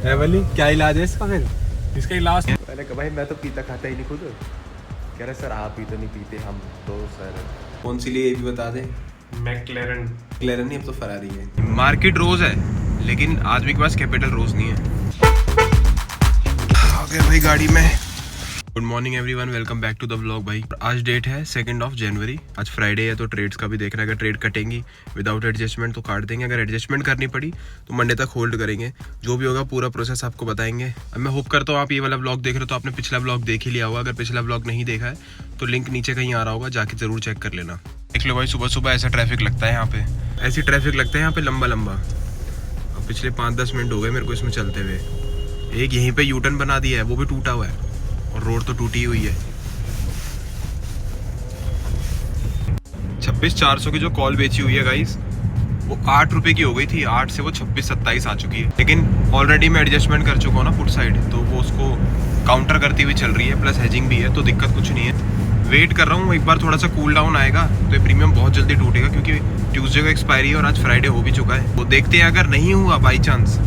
है बली, क्या इलाज है इसका फिर? इसका इलाज मैंने कहा भाई मैं तो पीता खाता ही नहीं खुद। कह रहे सर आप ही तो नहीं पीते, हम तो सर कौन सी लिए ये भी बता दें। मैक्लेरन क्लेरन नहीं, अब तो फरारी है। मार्केट रोज है लेकिन आदमी के पास कैपिटल रोज नहीं है। आ गए भाई गाड़ी में। Good morning everyone, welcome back to the vlog. भाई आज डेट है 2 जनवरी। आज फ्राइडे है तो ट्रेड्स का भी देखना है। अगर ट्रेड कटेंगी विदाउट एडजस्टमेंट तो काट देंगे, अगर एडजस्टमेंट करनी पड़ी तो मंडे तक होल्ड करेंगे। जो भी होगा पूरा प्रोसेस आपको बताएंगे। अब मैं होप करता हूँ आप ये वाला व्लॉग देख रहे हो तो आपने पिछला व्लॉग देख ही लिया होगा। अगर पिछला व्लॉग नहीं देखा है तो लिंक नीचे कहीं आ रहा होगा, जाके जरूर चेक कर लेना। देख लो भाई, सुबह सुबह ऐसा ट्रैफिक लगता है यहाँ पे, ऐसी ट्रैफिक लगता है यहाँ पे लंबा लंबा। अब पिछले 5-10 मिनट हो गए मेरे को इसमें चलते हुए। एक यहीं पे यूटर्न बना दिया है, वो भी टूटा हुआ है और रोड तो टूटी हुई है। 26,400 की जो कॉल बेची हुई है गाइस, वो 8 रुपए की हो गई थी। 8 से वो 26-27 आ चुकी है। लेकिन ऑलरेडी मैं एडजस्टमेंट कर चुका हूँ ना पुट साइड, तो वो उसको काउंटर करती हुई चल रही है, प्लस हेजिंग भी है, तो दिक्कत कुछ नहीं है। वेट कर रहा हूँ, एक बार थोड़ा सा कूल डाउन आएगा तो ये प्रीमियम बहुत जल्दी टूटेगा, क्योंकि ट्यूसडे को एक्सपायरी है और आज फ्राइडे हो भी चुका है। वो देखते हैं, अगर नहीं हुआ बाई चांस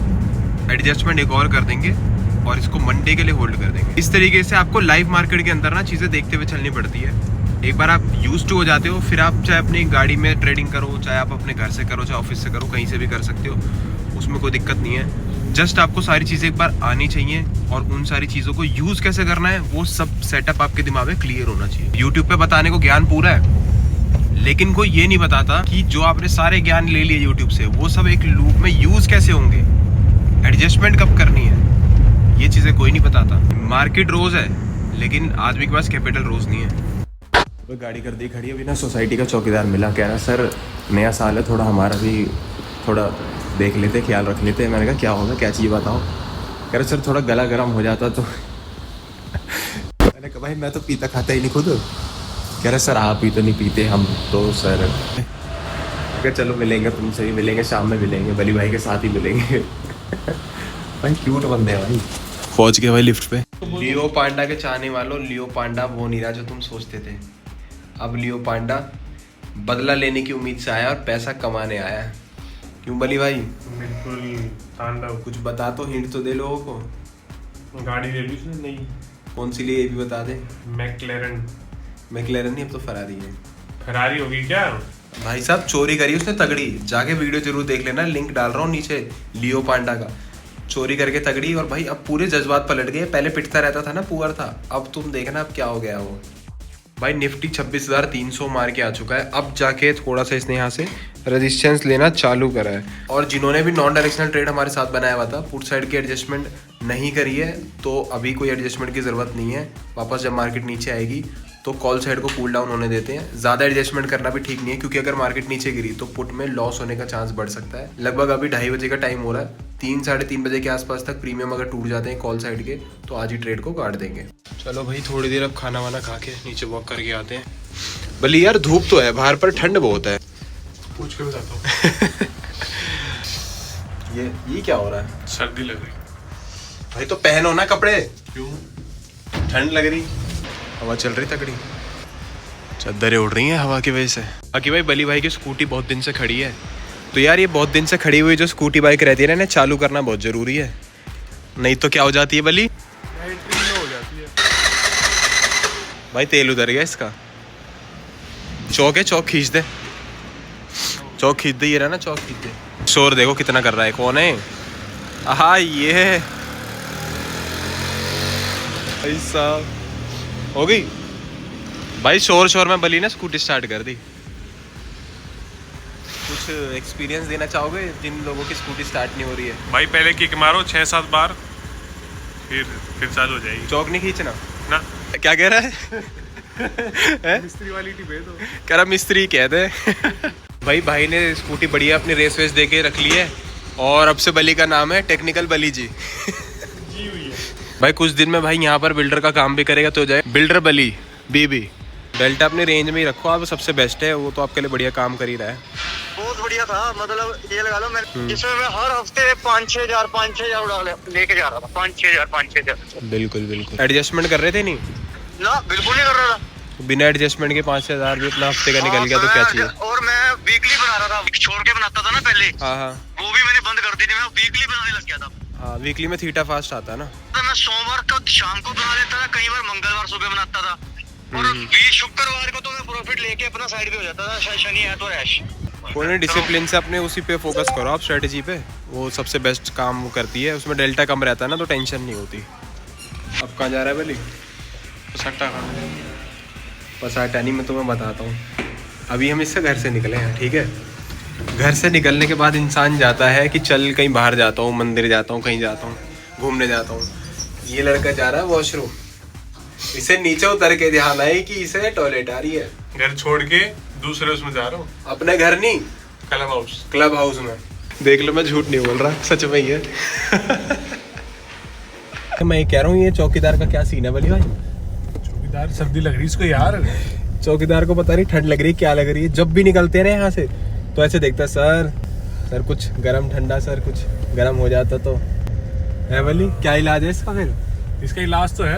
एडजस्टमेंट एक और कर देंगे और इसको मंडे के लिए होल्ड कर देंगे। इस तरीके से आपको लाइव मार्केट के अंदर ना चीज़ें देखते हुए चलनी पड़ती है। एक बार आप यूज्ड टू हो जाते हो, फिर आप चाहे अपनी गाड़ी में ट्रेडिंग करो, चाहे आप अपने घर से करो, चाहे ऑफिस से करो, कहीं से भी कर सकते हो, उसमें कोई दिक्कत नहीं है। जस्ट आपको सारी चीज़ें एक बार आनी चाहिए और उन सारी चीज़ों को यूज़ कैसे करना है वो सब सेटअप आपके दिमाग में क्लियर होना चाहिए। यूट्यूब पे बताने को ज्ञान पूरा है, लेकिन कोई ये नहीं बताता कि जो आपने सारे ज्ञान ले लिए यूट्यूब से, वो सब एक लूप में यूज़ कैसे होंगे, एडजस्टमेंट कब करनी है, ये चीजें कोई नहीं बताता। मार्केट रोज है लेकिन आदमी के पास कैपिटल रोज नहीं है। तो गाड़ी कर दी खड़ी। अभी ना सोसाइटी का चौकीदार मिला, कह रहा सर नया साल है, थोड़ा हमारा भी थोड़ा देख लेते, ख्याल रख लेते। मैंने कहा क्या होगा, क्या चीज़ बताओ। कह रहा सर थोड़ा गला गर्म हो जाता तो मैंने कहा भाई मैं तो पीता खाता ही नहीं खुद। कह रहा सर आप ही तो नहीं पीते, हम तो सर चलो मिलेंगे, तुमसे भी मिलेंगे, शाम में मिलेंगे, बली भाई के साथ ही मिलेंगे। भाई क्यूट बंदे हैं भाई। पहुंच गए भाई लिफ्ट पे। लियो पांडा के चाहने वालों, लियो पांडा वो नहीं रहा जो तुम सोचते थे। अब लियो पांडा बदला लेने की उम्मीद से आया और पैसा कमाने आया। क्यों बली भाई? बिल्कुल तांडव। कुछ बता तो, हिंट तो दे लोगों को। गाड़ी ले ली उसने नई। कौन सी लिए ये भी बता दे। मैक्लेरन। मैक्लेरन नहीं, अब तो फरारी है। फरारी होगी क्या? भाई साहब चोरी करी उसने तगड़ी, जाके वीडियो जरूर देख लेना, लिंक डाल रहा हूँ नीचे। लियो पांडा का चोरी करके तगड़ी, और भाई अब पूरे जज्बात पलट गए। पहले पिटता रहता था ना, पुअर था, अब तुम देखना अब क्या हो गया वो। भाई निफ्टी 26,300 मार के आ चुका है। अब जाके थोड़ा सा इसने यहाँ से रेजिस्टेंस लेना चालू करा है। और जिन्होंने भी नॉन डायरेक्शनल ट्रेड हमारे साथ बनाया हुआ था, पुट साइड की एडजस्टमेंट नहीं करी है, तो अभी कोई एडजस्टमेंट की ज़रूरत नहीं है। वापस जब मार्केट नीचे आएगी तो कॉल साइड को कूल डाउन होने देते हैं। ज़्यादा एडजस्टमेंट करना भी ठीक नहीं है, क्योंकि अगर मार्केट नीचे गिरी तो पुट में लॉस होने का चांस बढ़ सकता है। लगभग अभी 2:30 बजे का टाइम हो रहा है। 3-3:30 बजे के आसपास तक प्रीमियम अगर टूट जाते हैं कॉल साइड के तो आज ही ट्रेड को काट देंगे। चलो भाई थोड़ी देर अब खाना वाना खा के नीचे वॉक करके आते हैं। भले यार धूप तो है बाहर, पर ठंड बहुत है। पूछ के बताता हूँ। ये क्या हो रहा है? सर्दी लग रही। भाई तो पहनो ना कपड़े। क्यों? ठंड लग रही, हवा चल रही तगड़ी, चद्दरें उड़ रही हैं हवा की वजह से। बाकी भाई बली भाई की स्कूटी बहुत दिन से खड़ी है, तो यार ये बहुत दिन से खड़ी हुई जो स्कूटी बाइक रहती है ना, इन्हें चालू करना बहुत ज़रूरी है, नहीं तो क्या हो जाती है बली? हो जाती है भाई तेल उधर गया इसका। चौक है, चौक खींच दे, चौक खींच दे, ये रहा ना, चौक खींच दे। शोर देखो कितना कर रहा है, कौन है? हाँ ये है भाई साहब, हो गई भाई। शोर में बली ने स्कूटी स्टार्ट कर दी। कुछ एक्सपीरियंस देना चाहोगे जिन लोगों की स्कूटी स्टार्ट नहीं हो रही है? भाई पहले किक मारो 6-7 बार, फिर चालू हो जाएगी। चौक नहीं खींचना ना। क्या कह रहा है? मिस्त्री वाली टिप है तो कह रहा मिस्त्री कहते भाई ने स्कूटी बढ़िया अपनी रेस वेस दे के रख ली है, और अब से बली का नाम है टेक्निकल बली जी। जी हुई है भाई कुछ दिन में भाई यहाँ पर बिल्डर का काम भी करेगा तो हो जाए बिल्डर बली बीबी। बेल्ट अपने रेंज में ही रखो आप, सबसे बेस्ट है वो, तो आपके लिए बढ़िया काम कर ही रहा है। बहुत बढ़िया था, मतलब ये लगा लो मैं इसमें मैं हर हफ्ते 5-6 हज़ार लेके जा रहा था। 5-6 हज़ार। बिल्कुल एडजस्टमेंट कर रहे थे नहीं ना, बिल्कुल नहीं कर रहा था। बिना एडजस्टमेंट के 5-6 हज़ार भी अपना हफ्ते का निकल गया तो क्या चाहिए। और मैं वीकली बना रहा था, छोड़ के बनाता था ना पहले। हाँ वो भी मैंने बंद कर दी थी, मैं वीकली बनाने लग गया था। हाँ वीकली में थीटा फास्ट आता है ना। तो मैं सोमवार को शाम को बना लेता था, कई बार मंगलवार सुबह बनाता था, और शुक्रवार को तो मैं प्रॉफिट लेके अपना साइड पे हो जाता था। शनि है तो ऐश। कोई डिसिप्लिन से अपने उसी पे फोकस करो आप, स्ट्रेटजी पे, वो सबसे बेस्ट काम वो करती है। उसमें डेल्टा कम रहता है ना, तो टेंशन नहीं होती। अब कहाँ जा रहा है बली? पसाटा खाना। पसाटा नहीं, मैं तुम्हें बताता हूँ। अभी हम इससे घर से निकले हैं, ठीक है। घर से निकलने के बाद इंसान जाता है कि चल कहीं बाहर जाता हूँ, मंदिर जाता हूँ, कहीं जाता हूँ, घूमने जाता हूँ। ये लड़का जा रहा है वॉशरूम। इसे नीचे उतर के ध्यान आए कि इसे टॉयलेट आ रही है। घर छोड़ के दूसरे उसमें जा रहा हूँ, अपने घर नहीं, क्लब हाउस में। देख लो मैं झूठ नहीं बोल रहा, सच में ही है। मैं कह रहा हूँ ये चौकीदार का क्या सीन है बली भाई? चौकीदार सर्दी लग रही इसको यार। चौकीदार को पता नहीं ठंड लग रही है क्या लग रही है। जब भी निकलते हैं यहाँ से तो ऐसे देखता है, सर कुछ गरम ठंडा, सर कुछ गरम हो जाता तो है। बली क्या इलाज है इसका? फिर इसका इलाज तो है,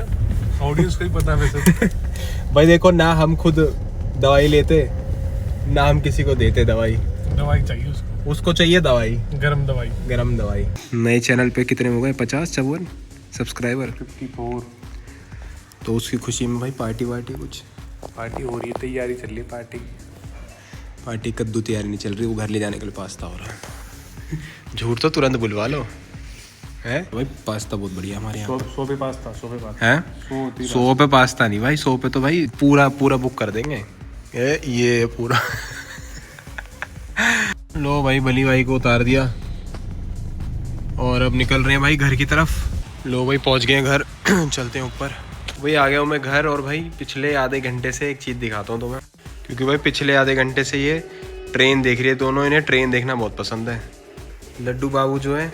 ऑडियंस को ही पता है वैसे। भाई देखो ना, हम खुद दवाई लेते ना हम किसी को देते दवाई चाहिए उसको चाहिए दवाई, गरम दवाई। नए चैनल पे कितने हो गए? 50-54 सब्सक्राइबर, 54। तो उसकी खुशी में भाई पार्टी कुछ पार्टी हो रही है, तैयारी चल रही है पार्टी कद्दू तैयारी नहीं चल रही, वो घर ले जाने के लिए पास्ता हो रहा है। झूठ तो तुरंत बुलवा लो है भाई। पास्ता बहुत बढ़िया हमारे यहाँ। 100 पे पास्ता है। 100 पे पास्ता नहीं भाई, 100 पे तो भाई पूरा बुक कर देंगे। ये पूरा। लो भाई, बली भाई को उतार दिया और अब निकल रहे हैं भाई घर की तरफ। लो भाई पहुंच गए हैं घर। चलते हैं ऊपर। भाई आ गया हूँ मैं घर, और भाई पिछले आधे घंटे से एक चीज़ दिखाता हूँ तुम्हें, क्योंकि भाई पिछले आधे घंटे से ये ट्रेन देख रही है दोनों। इन्हें ट्रेन देखना बहुत पसंद है। लड्डू बाबू जो है,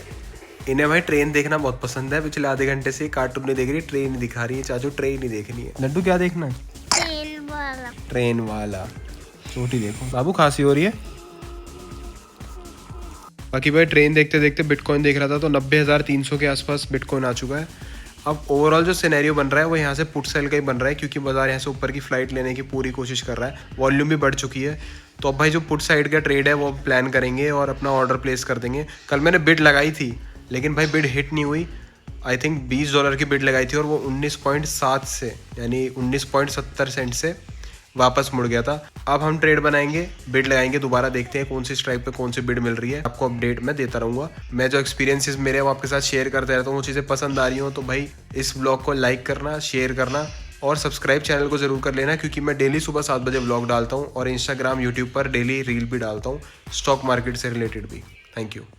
इन्हें भाई ट्रेन देखना बहुत पसंद है। पिछले आधे घंटे से कार्टून नहीं देख रही, ट्रेन दिखा रही है। चाचू ट्रेन ही देखनी है। लड्डू क्या देखना है? ट्रेन वाला। छोटी देखो बाबू, खांसी हो रही है। बाकी भाई ट्रेन देखते देखते बिटकॉइन देख रहा था, तो 90,300 के आसपास बिटकॉइन आ चुका है। अब ओवरऑल जो सिनेरियो बन रहा है वो यहाँ से पुट सेल का ही बन रहा है, क्योंकि बाजार यहाँ से ऊपर की फ्लाइट लेने की पूरी कोशिश कर रहा है। वॉल्यूम भी बढ़ चुकी है, तो अब भाई जो पुट साइड का ट्रेड है वो प्लान करेंगे और अपना ऑर्डर प्लेस कर देंगे। कल मैंने बिड लगाई थी, लेकिन भाई बिड हिट नहीं हुई। आई थिंक $20 की बिड लगाई थी, और वो 19.7 से, यानी 19.70 सेंट से वापस मुड़ गया था। अब हम ट्रेड बनाएंगे, बिड लगाएंगे, दोबारा देखते हैं कौन सी स्ट्राइक पे कौन सी बिड मिल रही है। आपको अपडेट मैं देता रहूँगा। मैं जो एक्सपीरियंसेस मेरे वो आपके साथ शेयर करते रहता हूँ। वो चीज़ें पसंद आ रही हो तो भाई इस ब्लॉग को लाइक करना, शेयर करना, और सब्सक्राइब चैनल को ज़रूर कर लेना, क्योंकि मैं डेली सुबह 7 बजे ब्लॉग डालता हूँ, और इंस्टाग्राम यूट्यूब पर डेली रील भी डालता हूँ, स्टॉक मार्केट से रिलेटेड भी। Thank you.